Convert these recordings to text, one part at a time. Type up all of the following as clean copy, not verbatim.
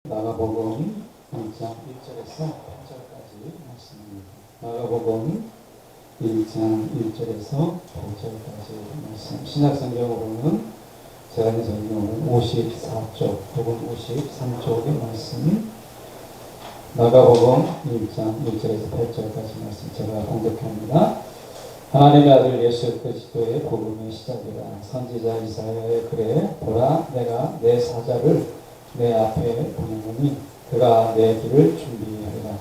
마가복음 1장 1절에서 8절까지 말씀입니다. 마가복음 1장 1절에서 8절까지 말씀. 신약성경으로는 제가 있는 성경은 54쪽 혹은 53쪽의 말씀이 마가복음 1장 1절에서 8절까지 말씀 제가 공독합니다. 하나님의 아들 예수 그리스도의 복음의 시작이라. 선지자 이사야의 글에 보라 내가 내 사자를 내 앞에 보내노니 그가 내 길을 준비하리라.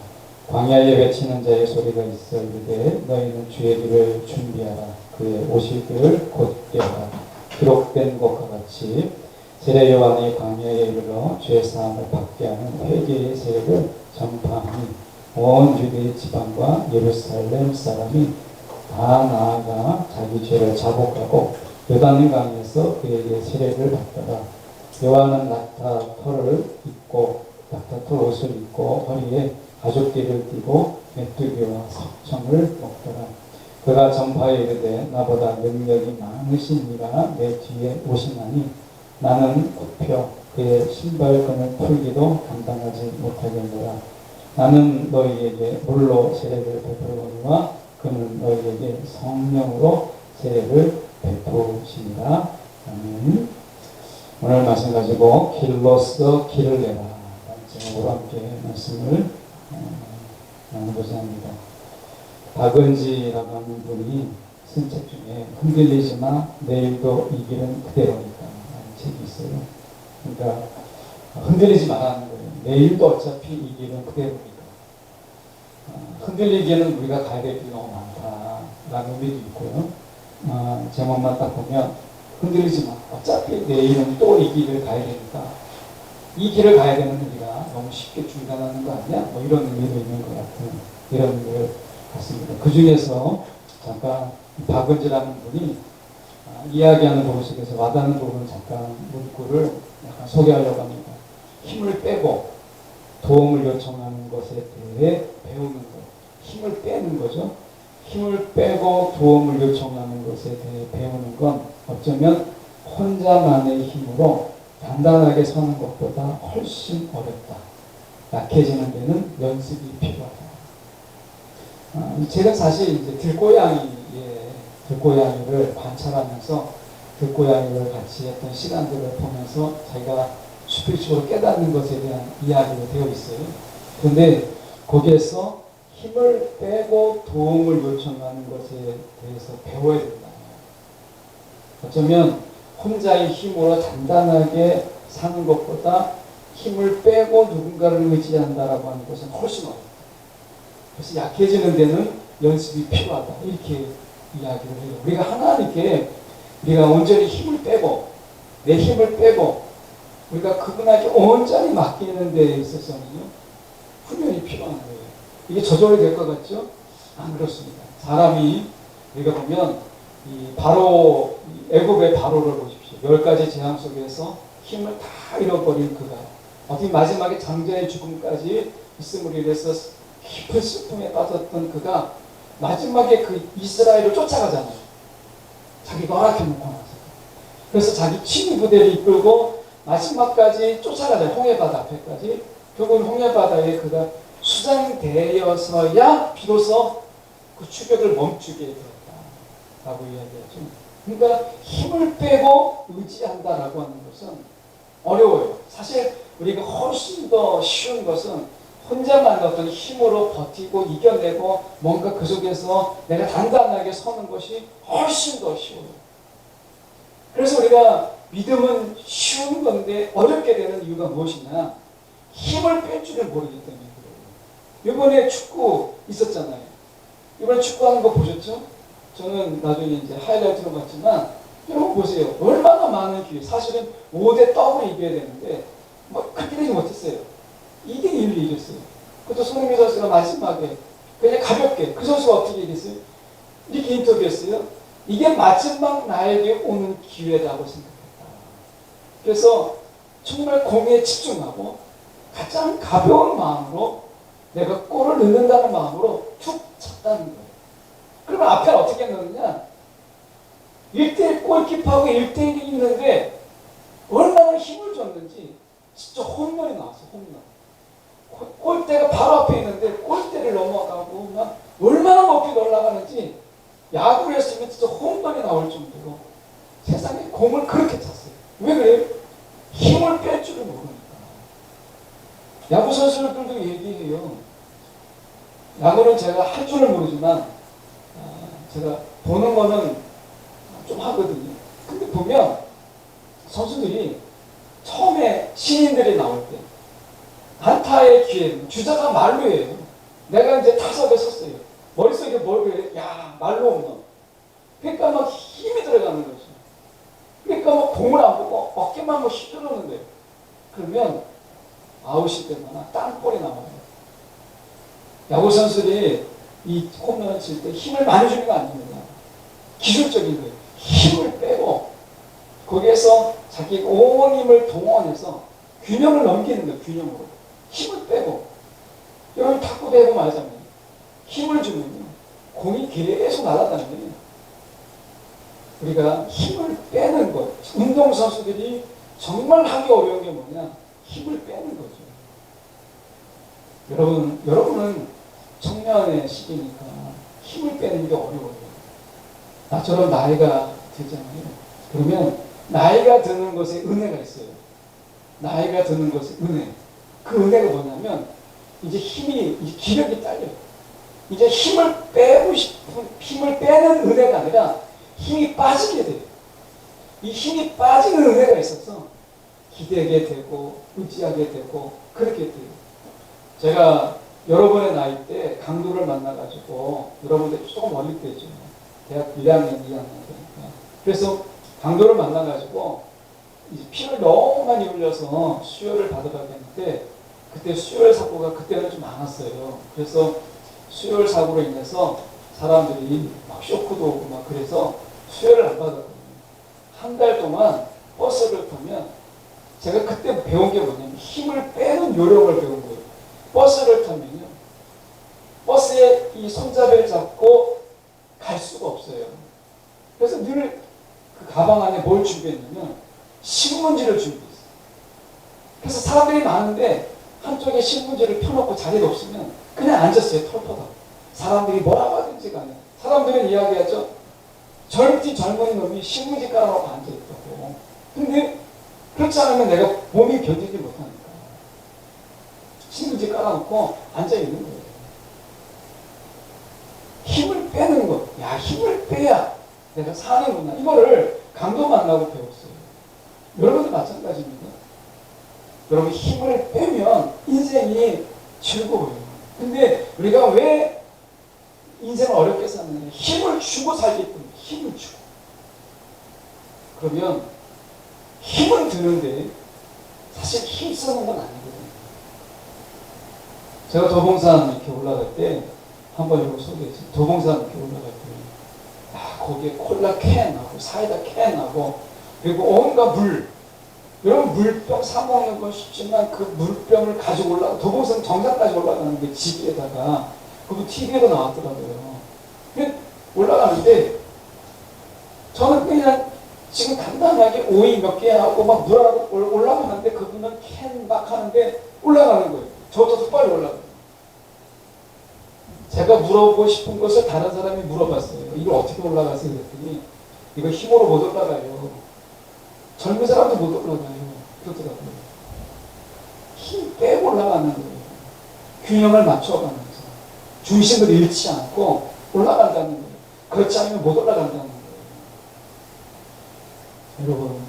광야에 외치는 자의 소리가 있어 이르되 너희는 주의 길을 준비하라. 그의 오실 길을 곧게 하라. 기록된 것과 같이 세례 요한이 광야에 이르러 죄 사함을 받게 하는 회개의 세례를 전파하니 온 유대 지방과 예루살렘 사람이 다 나아가 자기 죄를 자복하고 요단 강에서 그에게 세례를 받더라. 요한은 낙타털을 입고 낙타털 옷을 입고 허리에 가죽띠를 띠고 메뚜기와 석청을 먹더라. 그가 전파에 이르되 나보다 능력이 많으신 이가 내 뒤에 오시나니 나는 굽혀 그의 신발끈을 풀기도 감당하지 못하겠노라. 나는 너희에게 물로 세례를 베풀거니와 그는 너희에게 성령으로 세례를 베푸시니라. 아멘. 오늘 말씀 가지고 길로서 길을 내라 제목으로 함께 말씀을 나누고자 합니다. 박은지라고 하는 분이 쓴 책 중에 흔들리지 마 내일도 이 길은 그대로니까 라는 책이 있어요. 그러니까 흔들리지 말라는 거예요. 내일도 어차피 이 길은 그대로니까. 흔들리기에는 우리가 가야 될 길이 너무 많다라는 의미도 있고요. 제목만 딱 보면 흔들리지 마. 어차피 내일은 또 이 길을 가야 되니까 이 길을 가야 되는 우리가 너무 쉽게 중단하는 거 아니야? 뭐 이런 의미도 있는 것 같은 이런 의미를 갖습니다. 그 중에서 잠깐 박은지라는 분이 이야기하는 부분 속에서 와닿는 부분을 잠깐 문구를 약간 소개하려고 합니다. 힘을 빼고 도움을 요청하는 것에 대해 배우는 것. 힘을 빼는 거죠. 힘을 빼고 도움을 요청하는 것에 대해 배우는 건 어쩌면 혼자만의 힘으로 단단하게 서는 것보다 훨씬 어렵다. 약해지는 데는 연습이 필요하다. 이 책은 사실 이제 들고양이를 관찰하면서 들고양이를 같이 했던 시간들을 보면서 자기가 스피리추얼로 깨닫는 것에 대한 이야기가 되어 있어요. 그런데 거기에서 힘을 빼고 도움을 요청하는 것에 대해서 배워야 된다. 어쩌면 혼자의 힘으로 단단하게 사는 것보다 힘을 빼고 누군가를 의지한다라고 하는 것은 훨씬 어렵다. 그래서 약해지는 데는 연습이 필요하다. 이렇게 이야기를 해요. 우리가 하나님께 우리가 온전히 힘을 빼고 내 힘을 빼고 우리가 그분에게 온전히 맡기는 데에 있어서는요. 훈련이 필요한 거예요. 이게 저절로 될 것 같죠? 안 그렇습니다. 사람이 우리가 보면 이 바로 애굽의 바로를 보십시오. 10가지 재앙 속에서 힘을 다 잃어버린 그가 어떻게 마지막에 장자의 죽음까지 있음으로 인해서 깊은 슬픔에 빠졌던 그가 마지막에 그 이스라엘을 쫓아가잖아요. 자기가 허락해놓고 나서. 그래서 자기 친위 부대를 이끌고 마지막까지 쫓아가잖아요. 홍해바다 앞에까지. 결국 홍해바다에 그가 수장되어서야 비로소 그 추격을 멈추게 되었다라고 이야기하죠. 그러니까 힘을 빼고 의지한다라고 하는 것은 어려워요. 사실 우리가 훨씬 더 쉬운 것은 혼자만 어떤 힘으로 버티고 이겨내고 뭔가 그 속에서 내가 단단하게 서는 것이 훨씬 더 쉬워요. 그래서 우리가 믿음은 쉬운 건데 어렵게 되는 이유가 무엇이냐? 힘을 뺄 줄을 모르기 때문에 그래요. 이번에 축구 있었잖아요. 이번에 축구하는 거 보셨죠? 저는 나중에 이제 하이라이트로 봤지만 여러분 보세요. 얼마나 많은 기회. 사실은 5대 더블 이겨야 되는데 그렇게 되지 못했어요. 2대 1로 이겼어요. 그것도 손흥민 선수가 마지막에 그냥 가볍게 그 선수가 어떻게 이겼어요? 이렇게 인터뷰했어요. 이게 마지막 나에게 오는 기회라고 생각했다. 그래서 정말 공에 집중하고 가장 가벼운 마음으로 내가 골을 넣는다는 마음으로 툭 찼다는 거예요. 그러면 앞에는 어떻게 넣느냐? 1대1 골키퍼하고 1대1이 있는데 얼마나 힘을 줬는지 진짜 홈런이 나왔어. 홈런. 골대가 바로 앞에 있는데 골대를 넘어가고 막 얼마나 높이 올라가는지, 야구를 했으면 진짜 홈런이 나올 정도로 세상에 공을 그렇게 찼어요. 왜 그래요? 힘을 뺄 줄을 모르니까. 야구 선수들도 얘기해요. 야구는 제가 할 줄은 모르지만 제가 보는 거는 좀 하거든요. 근데 보면 선수들이 처음에 신인들이 나올 때 안타의 기회, 주자가 말루예요. 내가 이제 타석에 섰어요. 머릿속에 뭘 그래? 야, 말루 홈런. 그러니까 막 힘이 들어가는 거죠. 그러니까 막 공을 안 보고 어깨만 뭐 휘두르는 거예요. 그러면 아웃이 되거나 땅볼이 나와요. 야구 선수들이 이 홈런을 칠 때 힘을 많이 주는 거 아닙니다. 기술적인 거예요. 힘을 빼고 거기에서 자기 온 힘을 동원해서 균형을 넘기는 거예요. 균형으로. 힘을 빼고. 여러분 탁구도 해보면 알잖아요. 힘을 주면요, 공이 계속 날아다니는 거예요. 우리가 힘을 빼는 것. 운동선수들이 정말 하기 어려운 게 뭐냐? 힘을 빼는 거죠. 여러분은 청년의 시기니까 힘을 빼는 게 어려워요. 나처럼 나이가 들잖아요. 그러면 나이가 드는 것에 은혜가 있어요. 나이가 드는 것에 은혜. 그 은혜가 뭐냐면 이제 힘이, 이제 기력이 딸려요. 이제 힘을 빼고 싶은, 힘을 빼는 은혜가 아니라 힘이 빠지게 돼요. 이 힘이 빠지는 은혜가 있어서 기대게 되고 의지하게 되고 그렇게 돼요. 제가 여러분의 나이 때 강도를 만나가지고, 여러분들 조금 어릴 때죠. 대학 1학년, 2학년 되니까. 그래서 강도를 만나가지고 이제 피를 너무 많이 흘려서 수혈을 받아가겠는데, 그때 수혈 사고가 그때는 좀 많았어요. 그래서 수혈 사고로 인해서 사람들이 막 쇼크도 오고 막 그래서 수혈을 안 받았거든요. 한 달 동안 버스를 타면, 제가 그때 배운 게 뭐냐면 힘을 빼는 요령을 배운 거예요. 버스를 타면요, 버스에 이 손잡이를 잡고 갈 수가 없어요. 그래서 늘 그 가방 안에 뭘 준비했냐면 신문지를 준비했어요. 그래서 사람들이 많은데 한쪽에 신문지를 펴놓고 자리가 없으면 그냥 앉았어요. 털털하고. 사람들이 뭐라고 하든지 간에. 사람들은 이야기하죠. 젊은 놈이 신문지 깔아놓고 앉아있다고. 근데 그렇지 않으면 내가 몸이 견디지 못하니까 신문지 깔아놓고 앉아있는 거예요. 힘을 빼는 것. 야, 힘을 빼야 내가 사는구나. 이거를 강도 만나고 배웠어요. 여러분도 마찬가지입니다. 여러분 힘을 빼면 인생이 즐거워요. 근데 우리가 왜 인생을 어렵게 사느냐? 힘을 주고 살기 때문에. 힘을 주고. 그러면 힘은 드는데 사실 힘 쓰는 건 아니거든요. 제가 도봉산 이렇게 올라갈 때 한번 이거 소개했어요. 도봉산 이렇게 올라갈 때 거기에 콜라 캔하고 사이다 캔하고 그리고 온갖 물. 여러분 물병 사 먹는 건 쉽지만 그 물병을 가지고 도봉산 정상까지 올라가는 게 지기에다가 그거 TV에도 나왔더라고요. 올라가는데 저는 그냥 지금 간단하게 오이 몇 개 하고 막 물하고 올라가는데 그분은 캔 막 하는데 올라가는 거예요. 저보다 더 빨리 올라가요. 제가 물어보고 싶은 것을 다른 사람이 물어봤어요. 이걸 어떻게 올라가세요? 그랬더니 이거 힘으로 못 올라가요. 젊은 사람도 못 올라가요. 그러더라고요. 힘 빼고 올라가는 거예요. 균형을 맞춰가면서 중심을 잃지 않고 올라간다는 거예요. 그렇지 않으면 못 올라간다는 거예요. 여러분,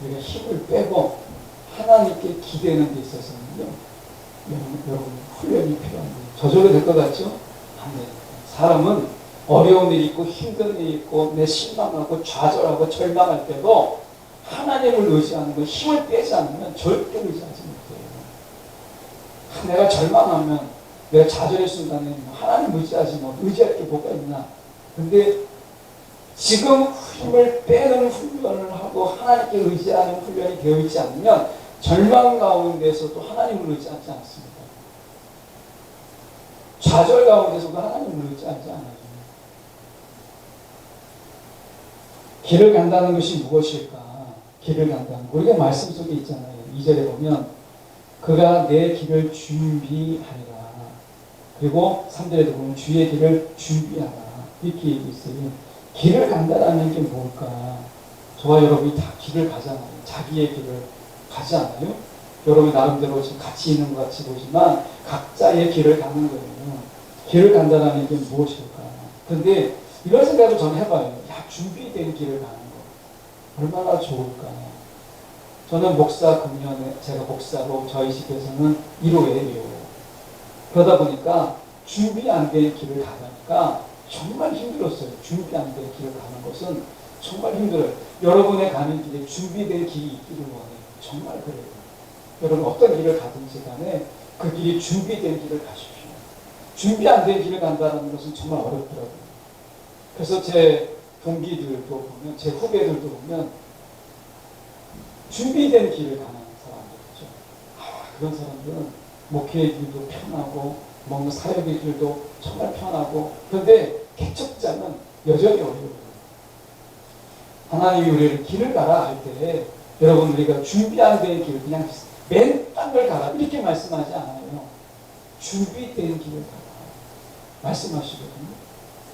우리가 힘을 빼고 하나님께 기대는 데 있어서는요, 여러분 훈련이 필요합니다. 저절로 될 것 같죠? 아멘. 사람은 어려운 일이 있고 힘든 일이 있고 내 실망하고 좌절하고 절망할 때도 하나님을 의지하는 거, 힘을 빼지 않으면 절대 의지하지 못해요. 내가 절망하면, 내가 좌절의 순간에 하나님 의지하지 뭐 의지할 게 뭐가 있나? 근데 지금 힘을 빼는 훈련을 하고 하나님께 의지하는 훈련이 되어 있지 않으면 절망 가운데서도 하나님을 의지하지 않습니다. 좌절 가운데서도 하나님을 의지하지 않아요. 길을 간다는 것이 무엇일까? 길을 간다는 거. 우리가 말씀 속에 있잖아요. 2절에 보면 그가 내 길을 준비하리라. 그리고 3절에도 보면 주의 길을 준비하라. 이렇게 얘기했어요. 길을 간다라는 게 뭘까? 저와 여러분이 다 길을 가잖아요. 자기의 길을 가지 않아요? 여러분이 나름대로 지금 같이 있는 것 같이 보지만 각자의 길을 가는 거예요. 길을 간다라는 게 무엇일까? 그런데 이런 생각을 저는 해봐요. 야, 준비된 길을 가는 거 얼마나 좋을까? 저는 목사 금년에 제가 목사로 저희 집에서는 1호예요. 그러다 보니까 준비 안 된 길을 가니까 정말 힘들었어요. 준비 안 된 길을 가는 것은 정말 힘들어요. 여러분의 가는 길에 준비된 길이 있기를 원해요. 정말 그래요. 여러분 어떤 길을 가든지 간에 그 길이 준비된 길을 가십시오. 준비 안 된 길을 간다는 것은 정말 어렵더라고요. 그래서 제 동기들도 보면, 제 후배들도 보면 준비된 길을 가는 사람들이죠. 그런 사람들은 목회의 길도 편하고 먹는 사역의 길도 정말 편하고, 그런데 개척자는 여전히 어려워요. 하나님이 우리를 길을 가라 할 때 여러분 우리가 준비 안 된 길, 그냥 맨 땅을 가라 이렇게 말씀하지 않아요. 준비된 길을 가라 말씀하시거든요.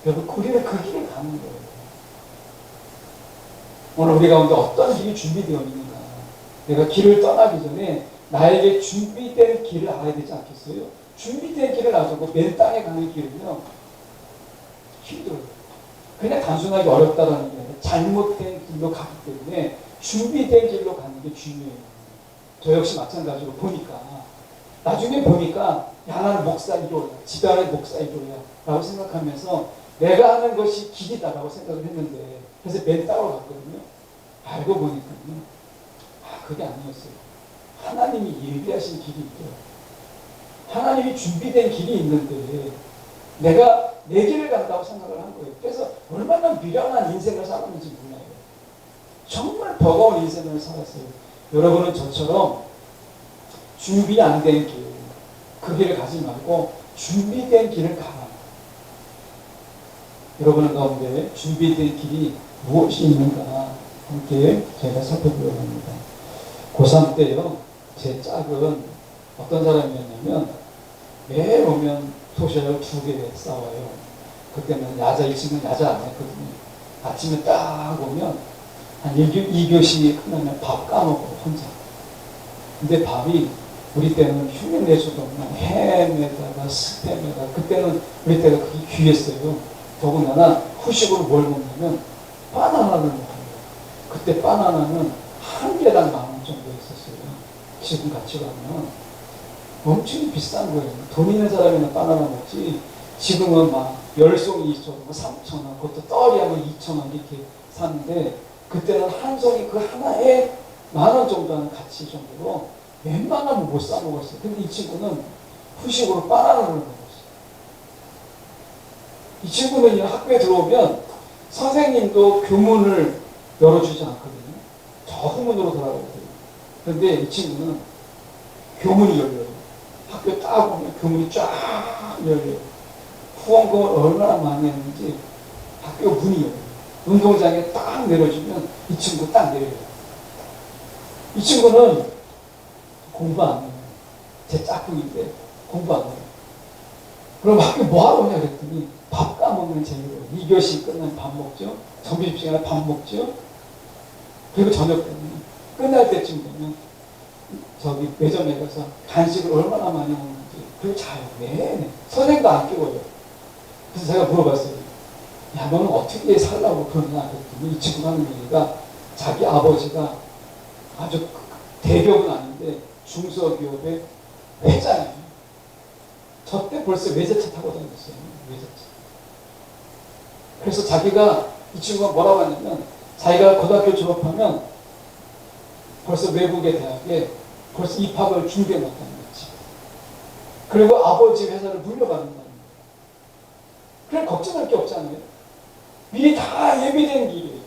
여러분 우리는 그 길을 가는 거예요. 오늘 우리 가운데 어떤 길이 준비되어 있는가. 내가 길을 떠나기 전에 나에게 준비된 길을 알아야 되지 않겠어요? 준비된 길을 놔두고 맨 땅에 가는 길은요 힘들어요. 그냥 단순하게 어렵다라는 게 아니라 잘못된 길로 가기 때문에 준비된 길로 가는 게 중요해요. 저 역시 마찬가지로 보니까 나중에 보니까 야 나는 목사 1호야. 집안의 목사 1호야 라고 생각하면서 내가 하는 것이 길이다라고 생각을 했는데 그래서 맨 땅으로 갔거든요. 알고 보니까요. 그게 아니었어요. 하나님이 예비하신 길이 있더라고요. 하나님이 준비된 길이 있는데 내가 내 길을 간다고 생각을 한 거예요. 그래서 얼마나 미련한 인생을 살았는지 몰라요. 정말 버거운 인생을 살았어요. 여러분은 저처럼 준비 안 된 길, 그 길을 가지 말고 준비된 길을 가라. 여러분 가운데 준비된 길이 무엇이 있는가 함께 제가 살펴보려고 합니다. 고3 때요, 제 짝은 어떤 사람이었냐면 매일 오면 도시락을 2개 싸와요. 그때는 야자, 이 친구는 야자 안 했거든요. 아침에 딱 오면 한 2교시 끝나면 밥 까먹고 혼자. 근데 밥이 우리 때는 흉내내지도 없는 햄에다가 스팸에다가, 그때는 우리 때가 그게 귀했어요. 더군다나 후식으로 뭘 먹냐면 바나나를 먹어요. 그때 바나나는 한 개당 10,000원 정도 했었어요. 지금 같이 가면 엄청 비싼 거예요. 돈 있는 사람이나 바나나 먹지. 지금은 막 10송이 2,000원, 3,000원, 그것도 떨이 하면 2,000원 이렇게 사는데 그때는 한 송이 그 하나에 10,000원 정도 하는 가치 정도로 웬만하면 못 사 먹었어요. 근데 이 친구는 후식으로 바나나를 먹었어요. 이 친구는 학교에 들어오면 선생님도 교문을 열어주지 않거든요. 저 후문으로 돌아가거든요. 그런데 이 친구는 교문이 열려요. 학교 딱 오면 교문이 쫙 열려요. 후원금을 얼마나 많이 했는지 학교 문이 열려요. 운동장에 딱 내려주면 이 친구 딱 내려요. 이 친구는 공부 안 해요. 제 짝꿍인데 공부 안 해요. 그럼 학교 뭐하러 오냐 그랬더니 밥 까먹는 재미로 2교시 끝나면 밥 먹죠. 점심시간에 밥 먹죠. 그리고 저녁 때는 끝날 때쯤 되면 저기 매점에 가서 간식을 얼마나 많이 먹는지 그리고 자요. 네. 선생님도 안 깨워요. 그래서 제가 물어봤어요. 야 너는 어떻게 살라고 그러냐 그랬더니 이 친구가 하는 얘기가 자기 아버지가 아주 대기업은 아닌데 중소기업의 회장이에요. 저 때 벌써 외제차 타고 다녔어요. 외제차. 그래서 자기가, 이 친구가 뭐라고 하냐면 자기가 고등학교 졸업하면 벌써 외국의 대학에 벌써 입학을 준비해 놨다는 거지. 그리고 아버지 회사를 물려받는다는 거예요. 그냥 걱정할 게 없잖아요. 미리 다 예비된 길이에요.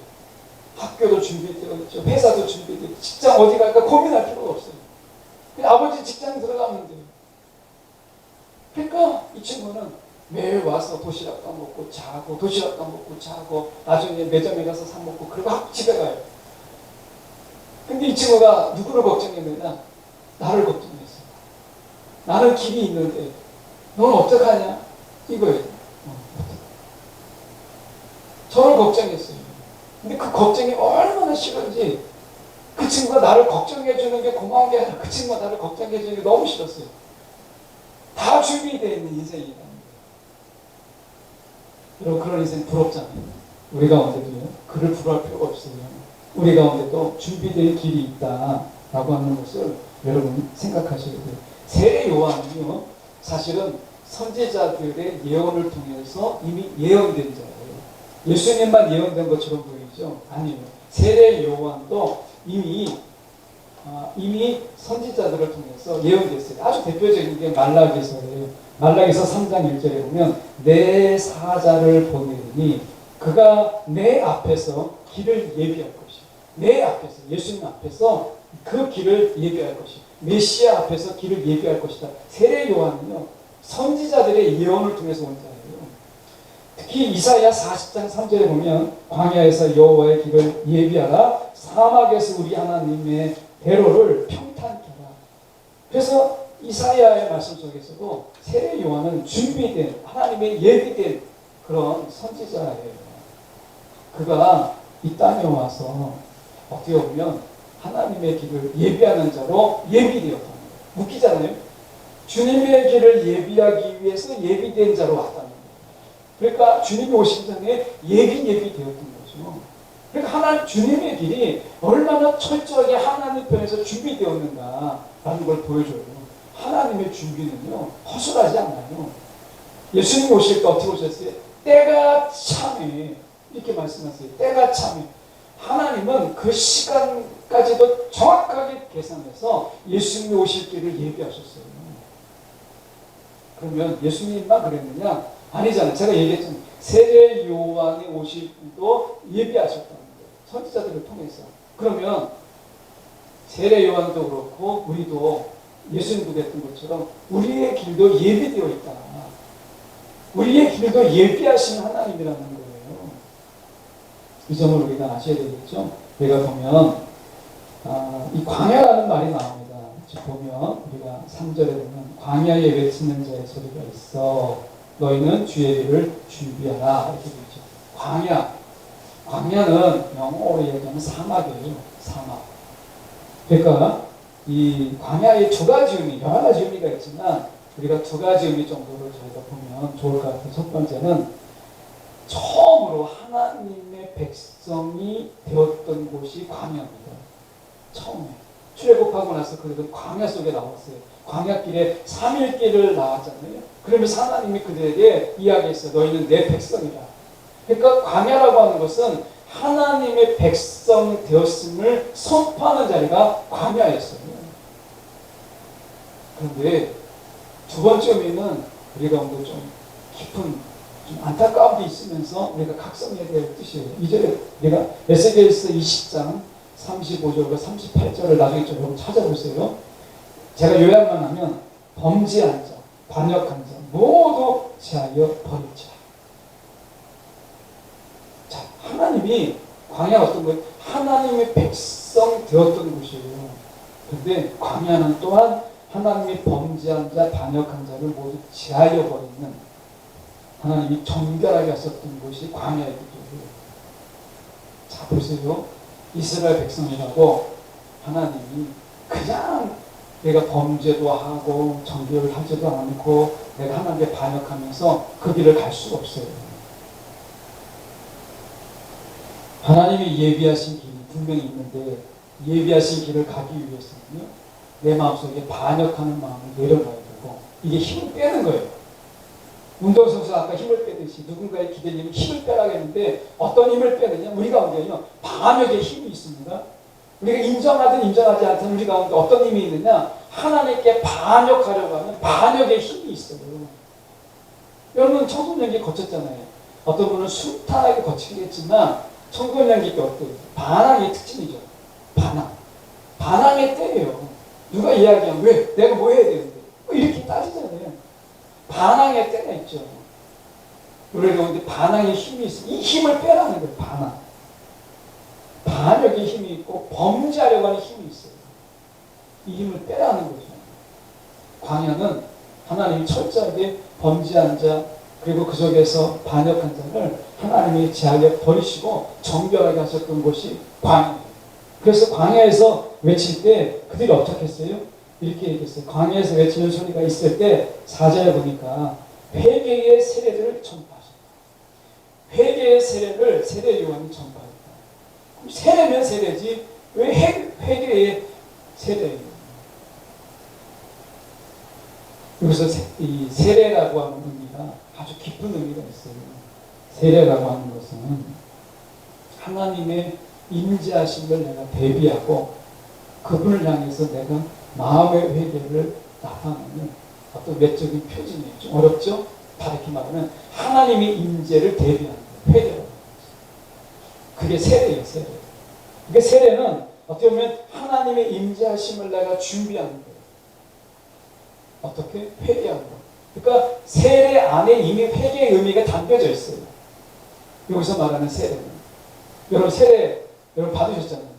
학교도 준비되어 있죠. 회사도 준비되어 있죠. 직장 어디 갈까 고민할 필요가 없어요. 그냥 아버지 직장 들어가면 돼요. 그러니까 이 친구는 매일 와서 도시락 까먹고 자고, 도시락 까먹고 자고, 나중에 매점에 가서 사 먹고, 그리고 집에 가요. 근데 이 친구가 누구를 걱정했느냐? 나를 걱정했어. 나는 길이 있는데 넌 어떡하냐? 이거예요. 저를 걱정했어요. 근데 그 걱정이 얼마나 싫은지 그 친구가 나를 걱정해 주는 게 고마운 게 아니라 그 친구가 나를 걱정해 주는 게 너무 싫었어요. 다 준비되어 있는 인생이다. 여러분 그런 인생 부럽잖아요. 우리 가운데도요. 그를 부러워할 필요가 없어요. 우리 가운데도 준비된 길이 있다라고 하는 것을 여러분 생각하셔야 돼요. 세례 요한은요. 사실은 선지자들의 예언을 통해서 이미 예언된 자예요. 예수님만 예언된 것처럼 보이죠? 아니에요. 세례 요한도 이미 선지자들을 통해서 예언됐어요. 아주 대표적인 게 말라기서예요. 말라기서 3장 1절에 보면 내 사자를 보내니 그가 내 앞에서 길을 예비할 것이요. 내 앞에서 예수님 앞에서 그 길을 예비할 것이요. 메시아 앞에서 길을 예비할 것이다. 세례 요한은요. 선지자들의 예언을 통해서 온 자예요. 특히 이사야 40장 3절에 보면 광야에서 여호와의 길을 예비하라 사막에서 우리 하나님의 대로를 평탄케 하라. 그래서 이사야의 말씀 속에서도 세례 요한은 준비된 하나님의 예비된 그런 선지자예요. 그가 이 땅에 와서 어떻게 보면 하나님의 길을 예비하는 자로 예비되었다는 거예요. 웃기잖아요. 주님의 길을 예비하기 위해서 예비된 자로 왔다는 거예요. 그러니까 주님이 오신 전에 예비되었던 거죠. 그러니까 주님의 길이 얼마나 철저하게 하나님 편에서 준비되었는가라는 걸 보여줘요. 하나님의 준비는요, 허술하지 않아요. 예수님이 오실 때 어떻게 오셨어요? 때가 참해. 이렇게 말씀하세요. 때가 참해. 하나님은 그 시간까지도 정확하게 계산해서 예수님이 오실 길을 예비하셨어요. 그러면 예수님만 그랬느냐? 아니잖아요. 제가 얘기했잖아요. 세례 요한이 오실 길도 예비하셨다는 거예요. 선지자들을 통해서. 그러면 세례 요한도 그렇고 우리도 예수님도 그랬던 것처럼 우리의 길도 예비되어 있다. 우리의 길도 예비하신 하나님이라는 거예요. 이 점을 우리가 아셔야 되겠죠. 우리가 보면 이 광야라는 말이 나옵니다. 보면 우리가 3절에 보면 광야에 외치는 자의 소리가 있어 너희는 주의 길을 준비하라 이렇게 되죠. 광야는 영어로 얘기하면 사막이에요. 사막. 그러니까 이 광야에 두 가지 의미, 여러 가지 의미가 있지만 우리가 두 가지 의미 정도를 저희가 보면 좋을 것 같아요. 첫 번째는 처음으로 하나님의 백성이 되었던 곳이 광야입니다. 처음에. 출애굽하고 나서 그들은 광야 속에 나왔어요. 광야길에 3일길을 나왔잖아요. 그러면서 하나님이 그들에게 이야기했어요. 너희는 내 백성이다. 그러니까 광야라고 하는 것은 하나님의 백성 되었음을 선포하는 자리가 광야였어요. 그런데 두 번째 의미는 우리 가운데 좀 깊은 좀 안타까움도 있으면서 우리가 각성해야 될 뜻이에요. 이제 내가 에스겔서 20장 35절과 38절을 나중에 좀 여러분 찾아보세요. 제가 요약만 하면 범죄한 자, 반역한 자 모두 제하여 버릴지라. 자, 하나님이 광야 어떤 거예요? 하나님의 백성 되었던 곳이에요. 그런데 광야는 또한 하나님이 범죄한 자, 반역한 자를 모두 제하여 버리는 하나님이 정결하게 하셨던 곳이 광야이기도 해요. 자, 보세요. 이스라엘 백성이라고 하나님이 그냥 내가 범죄도 하고 정결을 하지도 않고 내가 하나님께 반역하면서 그 길을 갈 수가 없어요. 하나님이 예비하신 길이 분명히 있는데 예비하신 길을 가기 위해서는요. 내 마음속에 반역하는 마음을 내려놔야 되고 이게 힘을 빼는 거예요. 운동선수 아까 힘을 빼듯이 누군가의 기대님이 힘을 빼라고 했는데 어떤 힘을 빼느냐? 우리 가운데는요. 반역의 힘이 있습니다. 우리가 인정하든 인정하지 않든 우리 가운데 어떤 힘이 있느냐? 하나님께 반역하려고 하는 반역의 힘이 있어요. 여러분 청소년기 거쳤잖아요. 어떤 분은 순탄하게 거치겠지만 청소년기 때 어때요? 반항의 특징이죠. 반항의 때예요. 누가 이야기하면 왜? 내가 뭐 해야 되는데? 이렇게 따지잖아요. 반항의 때가 있죠. 우리 가운데 반항의 힘이 있어요. 이 힘을 빼라는 거예요. 반항. 반역의 힘이 있고 범죄하려고 하는 힘이 있어요. 이 힘을 빼라는 거죠. 광야는 하나님이 철저하게 범죄한 자 그리고 그 속에서 반역한 자를 하나님이 제하게 버리시고 정결하게 하셨던 곳이 광야예요. 그래서 광야에서 외칠 때 그들이 어떻게 했어요? 이렇게 얘기했어요. 광야에서 외치는 소리가 있을 때 4절에 보니까 회개의 세례들을 전파하셨다. 회개의 세례를 세례 요한이 전파했다. 그럼 세례면 세례지 왜 회개의 세례예요? 여기서 이 세례라고 하는 의미가 아주 깊은 의미가 있어요. 세례라고 하는 것은 하나님의 임재하심을 내가 대비하고 그분을 향해서 내가 마음의 회개를 나타내는 어떤 외적인 표징이에요. 좀 어렵죠? 다르게 말하면 하나님의 임재를 대비하는 회개라고 하는 거죠. 그게 세례예요. 세례. 그게 세례는 어떻게 보면 하나님의 임재하심을 내가 준비하는 거예요. 어떻게? 회개하는 거. 그러니까 세례 안에 이미 회개의 의미가 담겨져 있어요. 여기서 말하는 세례는. 여러분 세례 여러분 받으셨잖아요.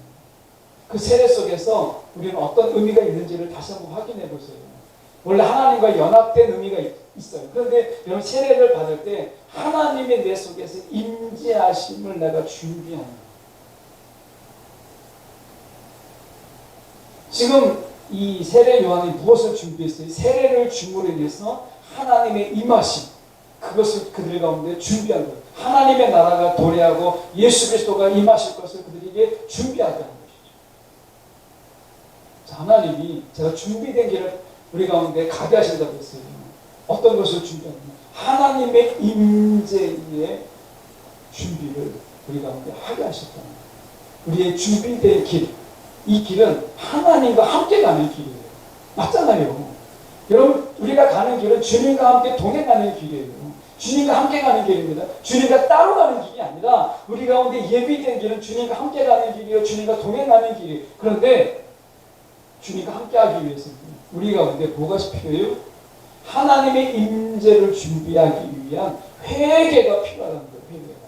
그 세례 속에서 우리는 어떤 의미가 있는지를 다시 한번 확인해 보세요. 원래 하나님과 연합된 의미가 있어요. 그런데 여러분 세례를 받을 때 하나님의 내 속에서 임재하심을 내가 준비하는 거예요. 지금 이 세례 요한이 무엇을 준비했어요? 세례를 줌으로 인해서 하나님의 임하심 그것을 그들 가운데 준비한 거예요. 하나님의 나라가 도래하고 예수 그리스도가 임하실 것을 그들에게 준비하게 하는 것이죠. 자, 하나님이 제가 준비된 길을 우리 가운데 가게 하신다고 했어요. 어떤 것을 준비하느냐? 하나님의 임재의 준비를 우리 가운데 하게 하셨다는 거예요. 우리의 준비된 길, 이 길은 하나님과 함께 가는 길이에요. 맞잖아요. 여러분 우리가 가는 길은 주님과 함께 동행하는 길이에요. 주님과 함께 가는 길입니다. 주님과 따로 가는 길이 아니라 우리 가운데 예비된 길은 주님과 함께 가는 길이요 주님과 동행하는 길이에요. 그런데 주님과 함께 하기 위해서는 우리 가운데 뭐가 필요해요? 하나님의 임재를 준비하기 위한 회개가 필요하다는 거예요. 회개가.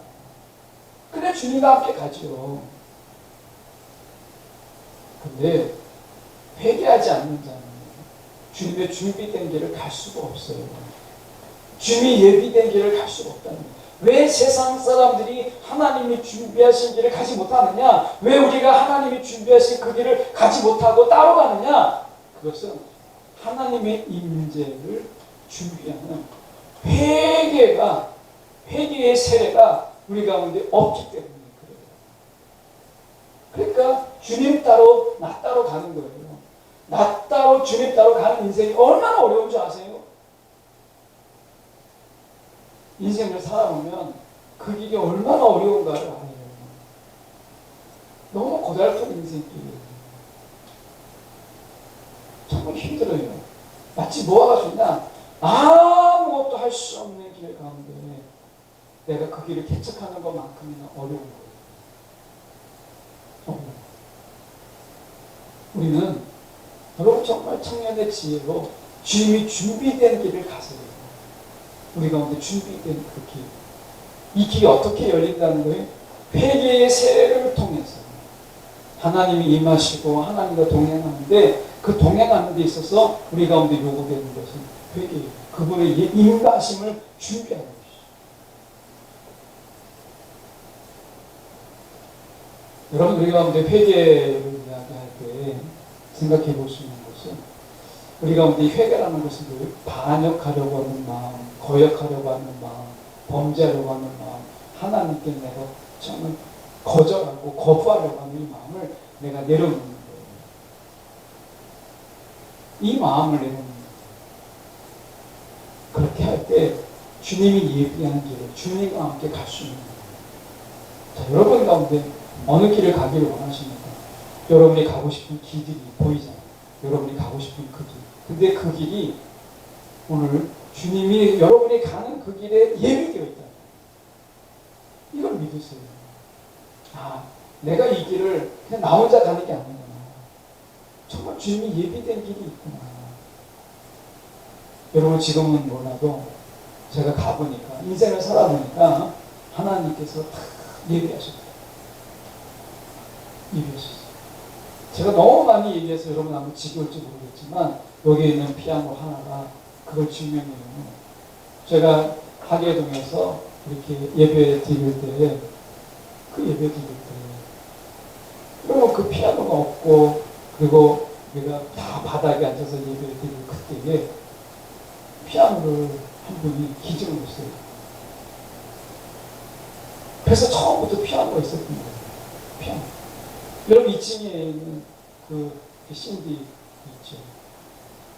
그래 주님과 함께 가죠. 근데 회개하지 않는 자는 주님의 준비된 길을 갈 수가 없어요. 주님이 예비된 길을 갈 수가 없다는 거예요. 왜 세상 사람들이 하나님이 준비하신 길을 가지 못하느냐? 왜 우리가 하나님이 준비하신 그 길을 가지 못하고 따로 가느냐? 그것은 하나님의 임재를 준비하는 회개의 세례가 우리 가운데 없기 때문에 그래요. 그러니까 주님 따로 나 따로 가는 거예요. 나 따로 주님 따로 가는 인생이 얼마나 어려운 줄 아세요? 인생을 살아보면 그 길이 얼마나 어려운가를 알아요. 너무 고달픈 인생길이에요. 정말 힘들어요. 마치 뭐가 좋냐? 아무것도 할 수 없는 길 가운데 내가 그 길을 개척하는 것만큼이나 어려운 거예요. 우리는 여러분 정말 청년의 지혜로 주님이 준비된 길을 가세요. 우리 가운데 준비된 그 길. 이 길이 어떻게 열린다는 거예요? 회개의 세례를 통해서 하나님이 임하시고 하나님과 동행하는데 그 동행하는 데 있어서 우리 가운데 요구되는 것은 회개예요. 그분의 임하심을 준비하는 것이죠. 여러분 우리 가운데 회개를 이야기할 때 생각해 볼 수 있는 것은 우리 가운데 회개라는 것은 반역하려고 하는 마음, 거역하려고 하는 마음, 범죄하려고 하는 마음, 하나님께 내가 정말 거절하고 거부하려고 하는 이 마음을 내가 내려놓는 거예요. 이 마음을 내려놓는 거예요. 그렇게 할 때 주님이 예비한 길을 주님과 함께 갈 수 있는 거예요. 자, 여러분 가운데 어느 길을 가기를 원하십니까? 여러분이 가고 싶은 길들이 보이잖아요. 여러분이 가고 싶은 그 길. 근데 그 길이 오늘 주님이 여러분이 가는 그 길에 예비되어 있다. 이걸 믿으세요. 아, 내가 이 길을 그냥 나 혼자 가는 게 아니구나. 정말 주님이 예비된 길이 있구나. 여러분 지금은 몰라도 제가 가보니까 인생을 살아보니까 하나님께서 다 예비하셨다. 예배할 수 있어요. 제가 너무 많이 얘기해서 여러분 아마 지겨울지 모르겠지만 여기에 있는 피아노 하나가 그걸 증명해요. 제가 하계동에서 이렇게 예배 드릴 때, 그리고 그 피아노가 없고, 그리고 우리가 다 바닥에 앉아서 예배를 드리고 그때에 피아노를 한 분이 기증을 했어요. 그래서 처음부터 피아노가 있었던 거예요. 피아노. 여러분 2층에 있는 그 CD 있죠.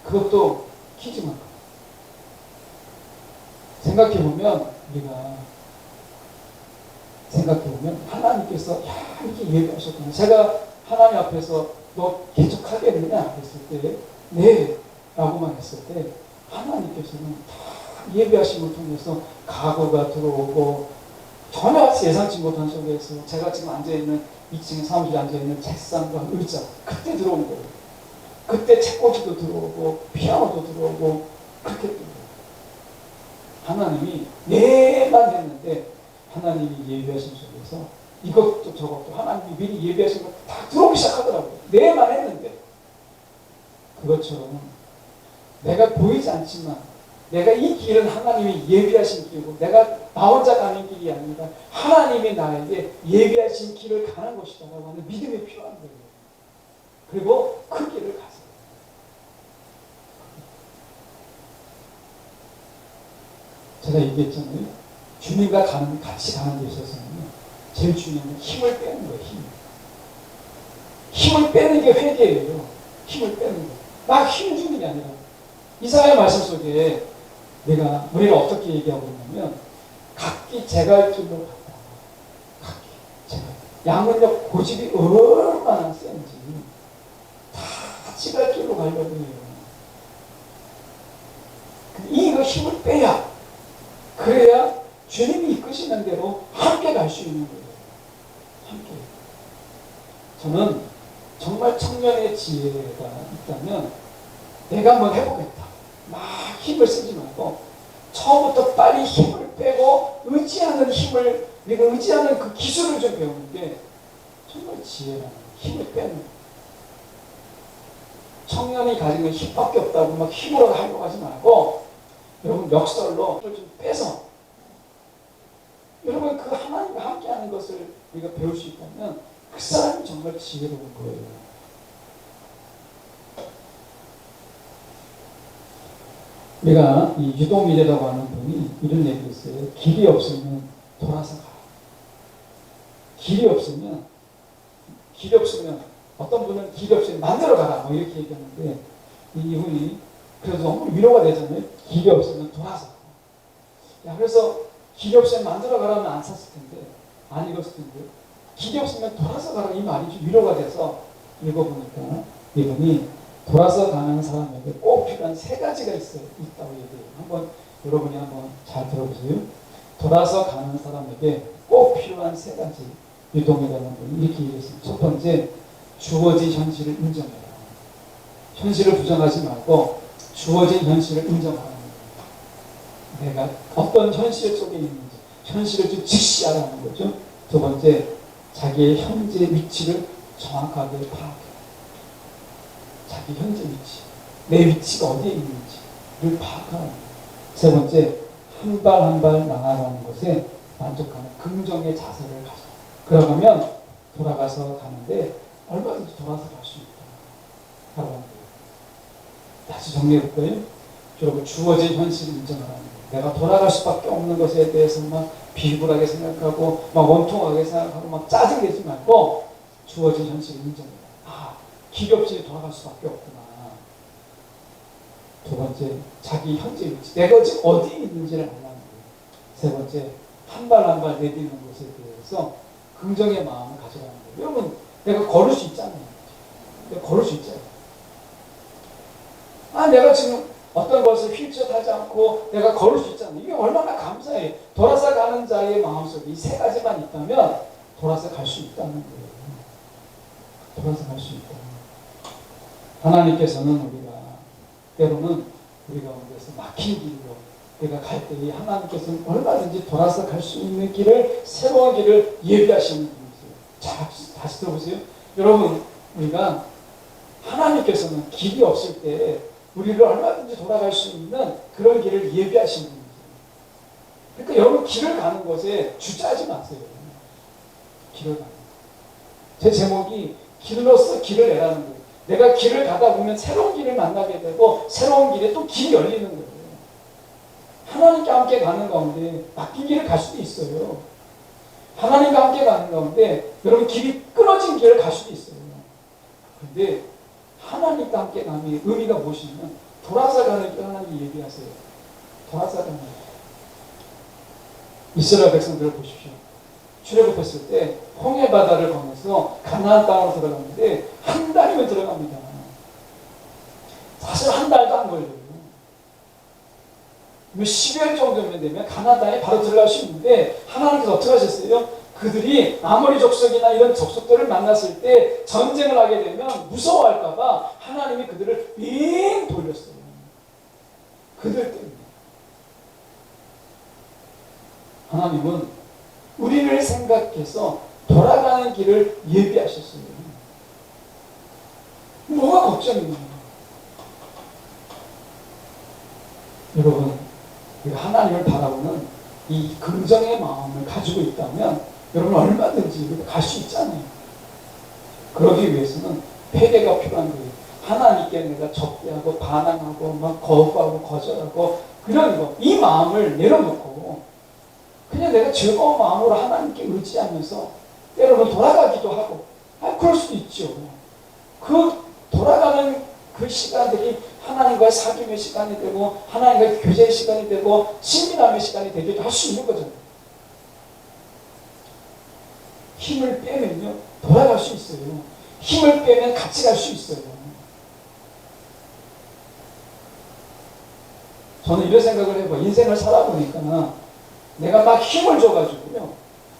그것도 기증한 거예요. 생각해보면 하나님께서 이렇게 예배하셨구나. 제가 하나님 앞에서 너 계속 하겠느냐 했을 때 네 라고만 했을 때 하나님께서는 다 예배하심을 통해서 가구가 들어오고 전혀 예상치 못한 속에서 제가 지금 앉아있는 2층에 사무실에 앉아있는 책상과 의자 그때 들어온 거예요. 그때 책꽂이도 들어오고 피아노도 들어오고 그렇게 된 거예요. 하나님이 네만 했는데 하나님이 예배하신 속에서 이것도 저것도 하나님이 미리 예배하신 것 다 들어오기 시작하더라고요. 네만 했는데 그것처럼 내가 보이지 않지만 내가 이 길은 하나님이 예비하신 길이고 내가 나 혼자 가는 길이 아니라 하나님이 나에게 예비하신 길을 가는 것이다 라고 하는 믿음이 필요한 거예요. 그리고 그 길을 가세요. 제가 얘기했잖아요. 주님과 같이 가는 데 있어서는 제일 중요한 건 힘을 빼는 거예요. 힘을 빼는 게 회개예요. 힘을 빼는 거. 막 힘 주는 게 아니라 이사야의 말씀 속에 우리가 어떻게 얘기하고 있냐면 각기 제갈 길로 갔다. 각기 제갈. 양은요 고집이 얼마나 센지 다 제갈 길로 가려고 해요. 이거 힘을 빼야 그래야 주님이 이끄시는 대로 함께 갈 수 있는 거예요. 함께. 저는 정말 청년의 지혜가 있다면 내가 한번 해보겠다. 막 힘을 쓰지 말고 처음부터 빨리 힘을 빼고 의지하는 힘을 내가 의지하는 그 기술을 좀 배우는 게 정말 지혜라는 힘을 빼는 거예요. 청년이 가진 건 힘밖에 없다고 막 힘으로 하려고 하지 말고 여러분 역설로 좀 빼서 여러분 그 하나님과 함께하는 것을 우리가 배울 수 있다면 그 사람이 정말 지혜로운 거예요. 우리가 이 유동일이라고 하는 분이 이런 얘기를 했어요. 길이 없으면 돌아서 가라. 길이 없으면 어떤 분은 길이 없으면 만들어 가라 뭐 이렇게 얘기하는데 이분이 그래서 너무 위로가 되잖아요. 길이 없으면 돌아서 가라. 그래서 길이 없으면 만들어 가라면 안 샀을 텐데 안 읽었을 텐데 길이 없으면 돌아서 가라 이 말이 좀 위로가 돼서 읽어보니까 이분이 돌아서 가는 사람에게 꼭 필요한 3가지가 있다고 얘기해요. 여러분이 한번 잘 들어보세요. 돌아서 가는 사람에게 꼭 필요한 3가지. 유동이라는 분이 이렇게 얘기했습니다. 첫 번째, 주어진 현실을 인정해라. 현실을 부정하지 말고 주어진 현실을 인정하라는 거예요. 내가 어떤 현실 속에 있는지 현실을 좀 직시하라는 거죠. 두 번째, 자기의 현재 위치를 정확하게 파악해라. 자기 현재 위치, 내 위치가 어디에 있는지를 파악하는 거예요. 세 번째, 한 발 한 발 나아가는 것에 만족하는 긍정의 자세를 가져. 그러면 돌아가서 가는데 얼마든지 돌아서 갈 수 있다. 라고 하는 거예요. 다시 정리해 볼까요? 여러분, 주어진 현실을 인정하라는 거예요. 내가 돌아갈 수밖에 없는 것에 대해서 막 비굴하게 생각하고 막 원통하게 생각하고 막 짜증내지 말고 주어진 현실을 인정해라. 길이 없이 돌아갈 수밖에 없구나. 두 번째, 자기 현재 위치. 내가 지금 어디에 있는지를 알라는 거예요. 세 번째, 한 발 한 발 내딛는 것에 대해서 긍정의 마음을 가져가는 거예요. 여러분, 내가 걸을 수 있잖아요. 내가 걸을 수 있잖아요. 내가 지금 어떤 것을 휠체어 타지 않고 내가 걸을 수 있잖아요. 이게 얼마나 감사해요. 돌아서 가는 자의 마음속에 이 3가지만 있다면 돌아서 갈 수 있다는 거예요. 돌아서 갈 수 있다. 하나님께서는 때로는 우리가 어디서 막힌 길로 우리가 갈 때 하나님께서는 얼마든지 돌아서 갈 수 있는 길을 새로운 길을 예비하시는 분이세요. 자, 다시 들어보세요. 여러분, 우리가 하나님께서는 길이 없을 때 우리를 얼마든지 돌아갈 수 있는 그런 길을 예비하신 분이세요. 그러니까 여러분, 길을 가는 것에 주저하지 마세요. 길을 가는 제 제목이 길로서 길을 내라는 거예요. 내가 길을 가다 보면 새로운 길을 만나게 되고 새로운 길에 또 길이 열리는 거예요. 하나님과 함께 가는 가운데 막힌 길을 갈 수도 있어요. 하나님과 함께 가는 가운데 여러분, 길이 끊어진 길을 갈 수도 있어요. 그런데 하나님과 함께 가는 의미가 무엇이냐면 돌아서 가는 길 하나님이 얘기하세요. 돌아서 가는 길. 이스라엘 백성들을 보십시오. 출애굽했을 때 홍해 바다를 건너서 가나안 땅으로 들어갔는데 한 달이면 들어갑니다. 사실 한 달도 안 걸려요. 12월 정도면 되면 가나안 땅에 바로 들어갈 수 있는데 하나님께서 어떻게 하셨어요? 그들이 아모리 족속이나 이런 족속들을 만났을 때 전쟁을 하게 되면 무서워할까봐 하나님이 그들을 빙 돌렸어요. 그들 때문에. 하나님은 우리를 생각해서 돌아가는 길을 예비하셨어요. 뭐가 걱정이냐? 여러분, 우리가 하나님을 바라보는 이 긍정의 마음을 가지고 있다면 여러분 얼마든지 갈 수 있잖아요. 그러기 위해서는 회개가 필요한 거예요. 하나님께 내가 적대하고 반항하고 막 거부하고 거절하고 그런 거, 이 마음을 내려놓고 그냥 내가 즐거운 마음으로 하나님께 의지하면서 때로는 돌아가기도 하고, 그럴 수도 있죠. 그 돌아가는 그 시간들이 하나님과의 사귐의 시간이 되고 하나님과의 교제의 시간이 되고 신비함의 시간이 되기도 할 수 있는 거잖아요. 힘을 빼면요 돌아갈 수 있어요. 힘을 빼면 같이 갈 수 있어요. 저는 이런 생각을 해봐요. 인생을 살아보니까 내가 막 힘을 줘가지고요.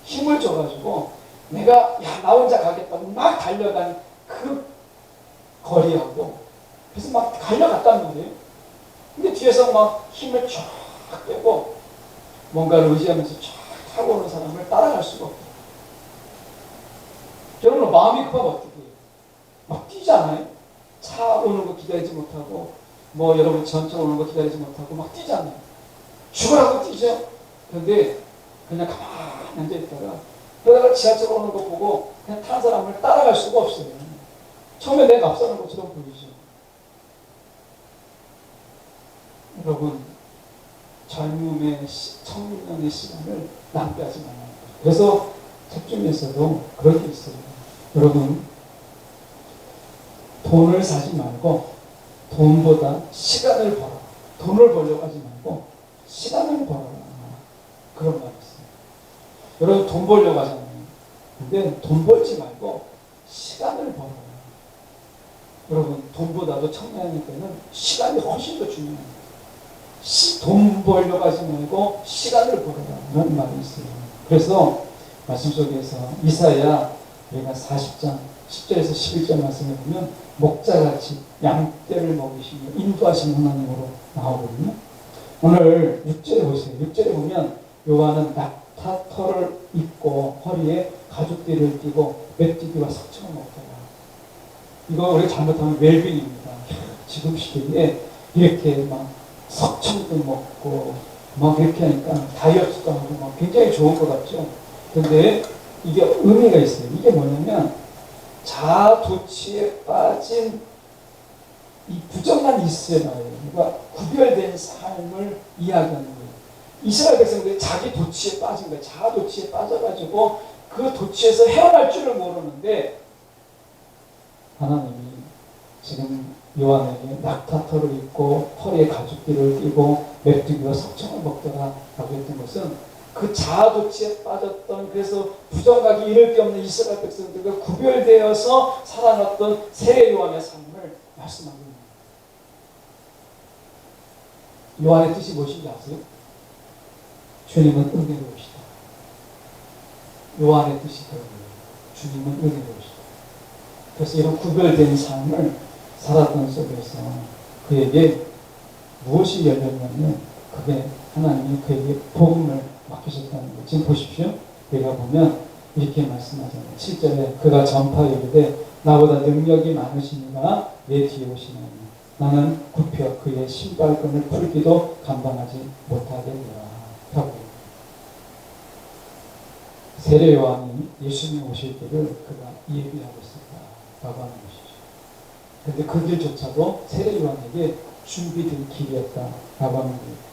힘을 줘가지고 내가 나 혼자 가겠다고 막 달려간 그 거리하고 그래서 막 달려갔단 말이에요. 근데 뒤에서 막 힘을 쫙 빼고 뭔가를 의지하면서 쫙 타고 오는 사람을 따라갈 수가 없어요. 여러분 마음이 급하면 어떻게 해요? 막 뛰잖아요. 차 오는 거 기다리지 못하고 뭐 여러분 전철 오는 거 기다리지 못하고 막 뛰잖아요. 죽으라고 뛰죠. 그런데 그냥 가만히 앉아있다가 그러다가 지하철 오는 거 보고 그냥 탄 사람을 따라갈 수가 없어요. 처음에 내가 앞서는 것처럼 보이죠. 여러분 젊음의 청년의 시간을 낭비하지 말아요. 그래서 책 중에서도 그런 게 있어요. 여러분 돈을 사지 말고 돈보다 시간을 벌어. 돈을 벌려고 하지 말고 시간을 벌어라. 그런 말이 있어요. 여러분 돈 벌려고 하잖아요. 근데 돈 벌지 말고 시간을 벌어라. 여러분 돈보다도 청년일 때는 시간이 훨씬 더 중요해요. 돈 벌려고 하지 말고 시간을 벌어라. 이런 말이 있어요. 그래서 말씀 속에서 이사야 우리가 40장 10절에서 11절 말씀을 보면 목자같이 양떼를 먹이시며 인도하시는 하나님으로 나오거든요. 오늘 6절에 보세요. 6절에 보면 요한은 낙타털을 입고 허리에 가죽띠를 띠고 메뚜기와 석청을 먹더라. 이거 우리 잘못하면 웰빙입니다. 지금 시대에 이렇게 막 석청도 먹고 막 이렇게 하니까 다이어트도 하고 막 굉장히 좋을 것 같죠. 근데 이게 의미가 있어요. 이게 뭐냐면 자아도취에 빠진 이 부정한 이스라엘과 구별된 삶을 이야기하는 거예요. 이스라엘 백성들이 자기 도취에 빠진 거예요. 자아도취에 빠져가지고 그 도취에서 헤어날 줄을 모르는데 하나님이 지금 요한에게 낙타털을 입고 허리에 가죽띠를 띠고 메뚜기와 석청을 먹더라 라고 했던 것은 그 자아도취에 빠졌던 그래서 부정하기 이를 데 없는 이스라엘 백성들과 구별되어서 살아났던 세례 요한의 삶을 말씀하고 있습니다. 요한의 뜻이 무엇인지 아세요? 주님은 은혜로우시다. 요한의 뜻이 그런 거예요. 주님은 은혜로우시다. 그래서 이런 구별된 삶을 살았던 속에서 그에게 무엇이 열렸냐면 그게 하나님이 그에게 복음을 맡기셨다는 거예요. 지금 보십시오. 우리가 보면 이렇게 말씀하잖아요. 7절에 그가 전파에 이르되 나보다 능력이 많으시니가 내 뒤에 오시나니 나는 굽혀 그의 신발끈을 풀기도 감당하지 못하겠노라 하고, 세례 요한이 예수님 오실 길을 그가 예비하고 있었다라고 하는 것이죠. 그런데 그 길조차도 세례 요한에게 준비된 길이었다라고 하는 거예요.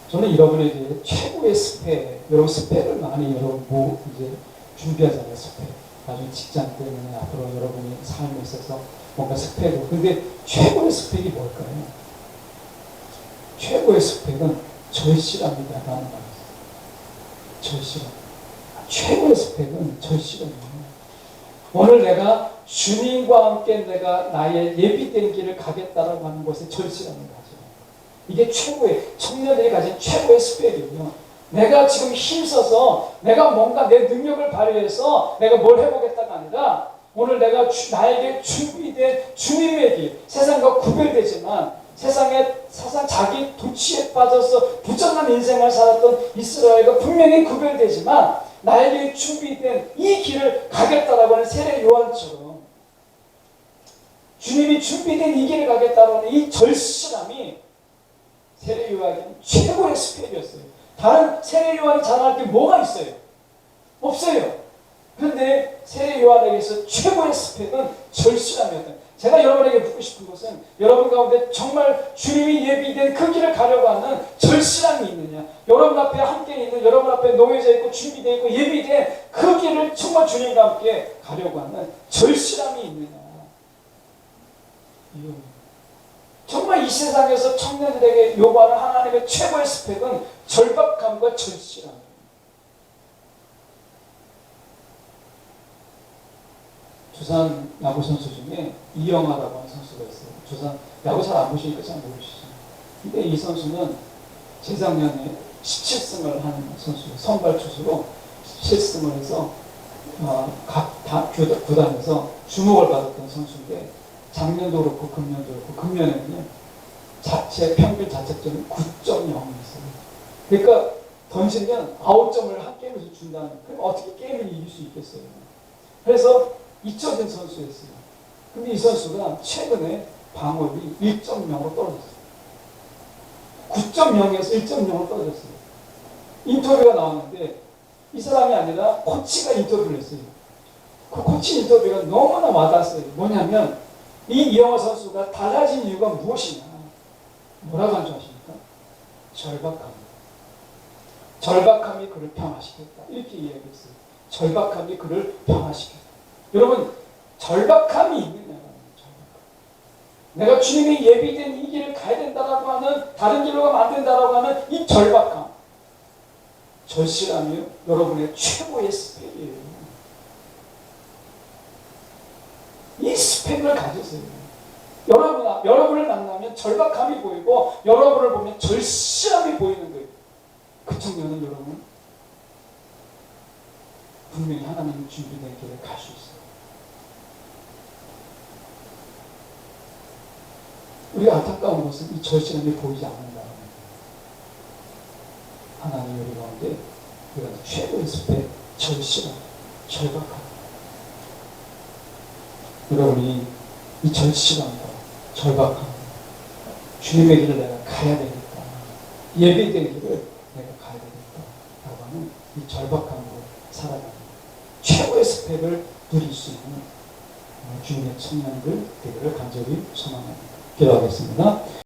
저는 여러분에게 최고의 스펙, 여러분 스펙을 많이 여러분 이제 준비하잖아요. 스펙. 나중에 직장 때문에 앞으로 여러분이 삶에 있어서 뭔가 스펙을. 근데 최고의 스펙이 뭘까요? 최고의 스펙은 절실합니다. 라는 말이에요. 절실함. 최고의 스펙은 절실함이에요. 오늘 내가 주님과 함께 내가 나의 예비된 길을 가겠다라고 하는 것에 절실함을 가져. 이게 최고의, 청년들이 가진 최고의 스펙이에요. 내가 지금 힘써서 내가 뭔가 내 능력을 발휘해서 내가 뭘 해보겠다가 아니라 오늘 내가 나에게 준비된 주님의 길, 세상과 구별되지만 세상 자기 도취에 빠져서 부정한 인생을 살았던 이스라엘과 분명히 구별되지만 나에게 준비된 이 길을 가겠다라고 하는 세례 요한처럼 주님이 준비된 이 길을 가겠다라고 하는 이 절실함이 세례 요한에게는 최고의 스펙이었어요. 다른 세례 요한이 자랑할 게 뭐가 있어요? 없어요. 그런데 세례 요한에게서 최고의 스펙은 절실함이었다. 제가 여러분에게 묻고 싶은 것은 여러분 가운데 정말 주님이 예비된 그 길을 가려고 하는 절실함이 있느냐? 여러분 앞에 함께 있는, 여러분 앞에 놓여져 있고 준비되어 있고 예비된 그 길을 정말 주님과 함께 가려고 하는 절실함이 있느냐? 정말 이 세상에서 청년들에게 요구하는 하나님의 최고의 스펙은 절박함과 절실함. 두산 야구 선수 중에 이영하라고 하는 선수가 있어요. 두산 야구 잘 안 보시니까 잘 모르시죠. 근데 이 선수는 재작년에 17승을 하는 선수예요. 선발 투수로 17승을 해서 각 구단에서 주목을 받았던 선수인데 작년도 그렇고 금년도 그렇고 금년에는 평균 자책점이 9.0이 있어요. 그러니까 던지면 9점을 한 게임에서 준다는, 그럼 어떻게 게임을 이길 수 있겠어요? 그래서 잊혀진 선수였어요. 근데 이 선수가 최근에 방어율이 1.0으로 떨어졌어요. 9.0에서 1.0으로 떨어졌어요. 인터뷰가 나왔는데 이 사람이 아니라 코치가 인터뷰를 했어요. 그 코치 인터뷰가 너무나 와닿았어요. 뭐냐면 이 이영하 선수가 달라진 이유가 무엇이냐? 뭐라고 한 줄 아십니까? 절박함. 절박함이 그를 평화시켰다. 이렇게 이야기했어요. 절박함이 그를 평화시켰다. 여러분, 절박함이 있느냐? 내가 주님이 예비된 이 길을 가야 된다라고 하는, 다른 길로 가면 안 된다라고 하는 이 절박함. 절실함이요. 여러분의 최고의 스펙이에요. 이 스펙을 가지세요. 여러분을 만나면 절박함이 보이고 여러분을 보면 절실함이 보이는 거예요. 그 청년은 여러분 분명히 하나님의 준비된 길을 갈 수 있어요. 우리가 안타까운 것은 이 절실함이 보이지 않는다. 하나님 우리 가운데 우리가 최고의 스펙, 절실함, 절박함. 여러분이 이 절실함과 절박함, 주님의 길을 내가 가야 되겠다, 예비된 길을 내가 가야 되겠다라고 하는 이 절박함으로 살아가는 최고의 스펙을 누릴 수 있는 주님의 청년들 되기를 간절히 소망합니다. 기도하겠습니다.